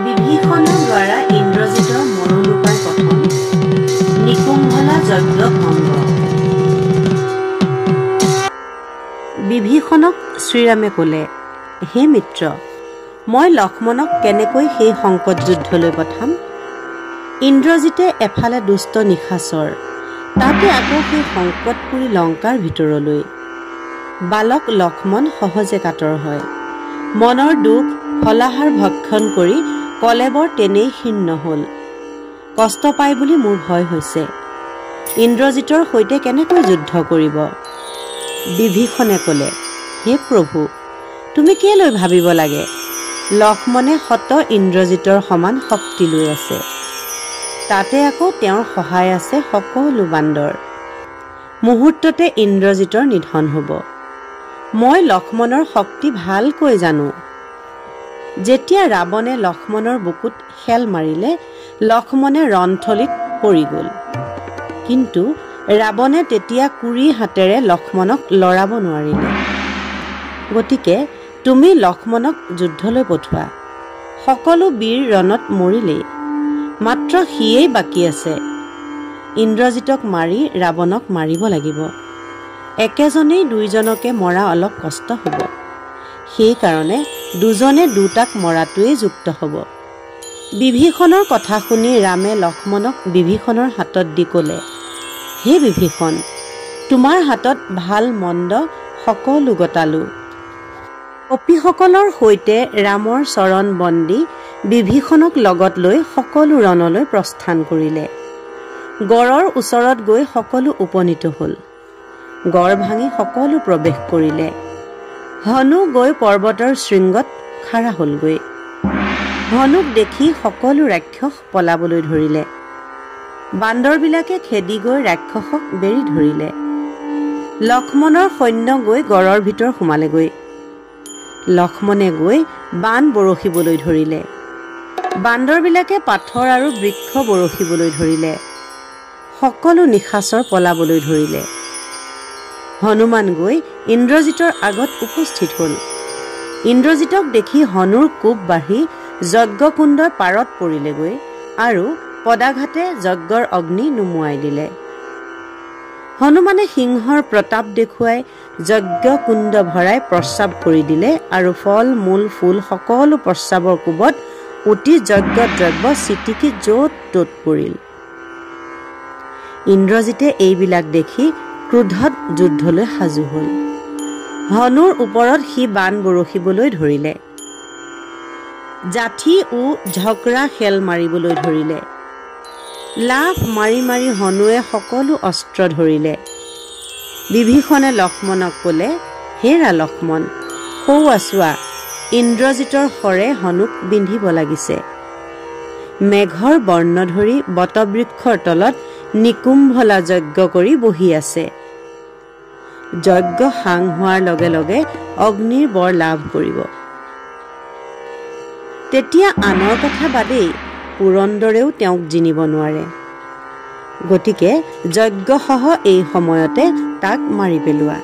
বিভীষণৰ দ্বাৰা ইন্দ্ৰজিতৰ মনোলোপায় কথন নিকুম্ভলা যজ্ঞ ভংগ। বিভীষণক শ্ৰীৰামে ক'লে, হে মিত্ৰ, মই লক্ষ্মণক কেনেকৈ সেই সংকট যুদ্ধলৈ পঠাম? ইন্দ্ৰজিতে এফালে দুষ্ট নিশাচৰ, তাতে আকৌ সেই সংকটপুৰী লংকাৰ ভিতৰলৈ। বালক লক্ষ্মণ সহজে কাতৰ হয়, মনৰ দুখ ফলাহাৰ ভক্ষণ কৰি কলেবৰ তেনেই শীৰ্ণ হ'ল। কষ্ট পাই বুলি মোৰ ভয় হৈছে। ইন্দ্ৰজিতৰ সৈতে কেনেকৈ যুদ্ধ কৰিব? বিভীষণে ক'লে, হে প্ৰভু, তুমি কেলৈ ভাবিব লাগে? লক্ষ্মণে শত ইন্দ্ৰজিতৰ সমান শক্তি লৈ আছে, তাতে আকৌ তেওঁৰ সহায় আছে সকলো বান্দৰ। মুহূৰ্ততে ইন্দ্ৰজিতৰ নিধন হ'ব। মই লক্ষ্মণৰ শক্তি ভালকৈ জানো। যেতিয়া ৰাৱণে লক্ষ্মণৰ বুকুত খেল মাৰিলে, লক্ষ্মণে ৰণথলীত পৰি গ'ল। কিন্তু ৰাৱণে তেতিয়া কুৰি হাতেৰে লক্ষ্মণক লৰাব নোৱাৰিলে। গতিকে তুমি লক্ষ্মণক যুদ্ধলৈ পঠোৱা। সকলো বীৰ ৰণত মৰিলেই, মাত্ৰ সিয়েই বাকী আছে। ইন্দ্ৰজিতক মাৰি ৰাৱণক মাৰিব লাগিব। একেজনেই দুইজনকে মৰা অলপ কষ্ট হ'ব। সেইকাৰণে দুজনে দুটাক মৰাটোৱেই যুক্ত হ'ব। বিভীষণৰ কথা শুনি ৰামে লক্ষ্মণক বিভীষণৰ হাতত দি ক'লে, হে বিভীষণ, তোমাৰ হাতত ভাল মন্দ সকলো গতালো। কপিসকলৰ সৈতে ৰামৰ চৰণ বন্দি বিভীষণক লগত লৈ সকলো ৰণলৈ প্ৰস্থান কৰিলে। গড়ৰ ওচৰত গৈ সকলো উপনীত হ'ল। গড় ভাঙি সকলো প্ৰৱেশ কৰিলে। হনু গৈ পৰ্বতৰ শৃংগত খাৰা হ'লগৈ। হনুক দেখি সকলো ৰাক্ষস পলাবলৈ ধৰিলে। বান্দৰবিলাকে খেদি গৈ ৰাক্ষসক বেৰি ধৰিলে। লক্ষ্মণৰ সৈন্য গৈ গড়ৰ ভিতৰ সোমালেগৈ। লক্ষ্মণে গৈ বান বৰষিবলৈ ধৰিলে। বান্দৰবিলাকে পাথৰ আৰু বৃক্ষ বৰষিবলৈ ধৰিলে। সকলো নিশাচৰ পলাবলৈ ধৰিলে। হনুমান গৈ ইন্দ্ৰজিতৰ আগত উপস্থিত হ'ল। ইন্দ্ৰজিতক দেখি হনুৰ কোপ বাঢ়ি যজ্ঞকুণ্ডৰ পাৰত পৰিলেগৈ আৰু পদাঘাতে যজ্ঞৰ অগ্নি নুমুৱাই দিলে। হনুমানে সিংহৰ প্ৰতাপ দেখুৱাই যজ্ঞকুণ্ড ভৰাই প্ৰস্ৰাৱ কৰি দিলে আৰু ফল মূল ফুল সকলো প্ৰস্ৰাৱৰ কোবত অতি যজ্ঞ দ্ৰব্য চিটিকি য'ত ত'ত পৰিল। ইন্দ্ৰজিতে এইবিলাক দেখি ক্ৰোধত যুদ্ধলৈ সাজু হ'ল। হনুৰ ওপৰত সি বান বৰষিবলৈ ধৰিলে। জাঠি ও ঝকৰা খেল মাৰিবলৈ ধৰিলে। লাফ মাৰি মাৰি হনুৱে সকলো অস্ত্ৰ ধৰিলে। বিভীষণে লক্ষ্মণক ক'লে, হেৰা লক্ষ্মণ, সৌৱা চোৱা, ইন্দ্ৰজিতৰ শৰে হনুক বিন্ধিব লাগিছে। মেঘৰ বৰ্ণ ধৰি বটবৃক্ষৰ তলত নিকুম্ভলা যজ্ঞ কৰি বহি আছে। যজ্ঞ সাং হোৱাৰ লগে লগে অগ্নিৰ বৰ লাভ কৰিব। তেতিয়া আনৰ কথা বাদেই পুৰন্দৰেও তেওঁক জিনিব নোৱাৰে। গতিকে যজ্ঞসহ এই সময়তে তাক মাৰি পেলোৱা।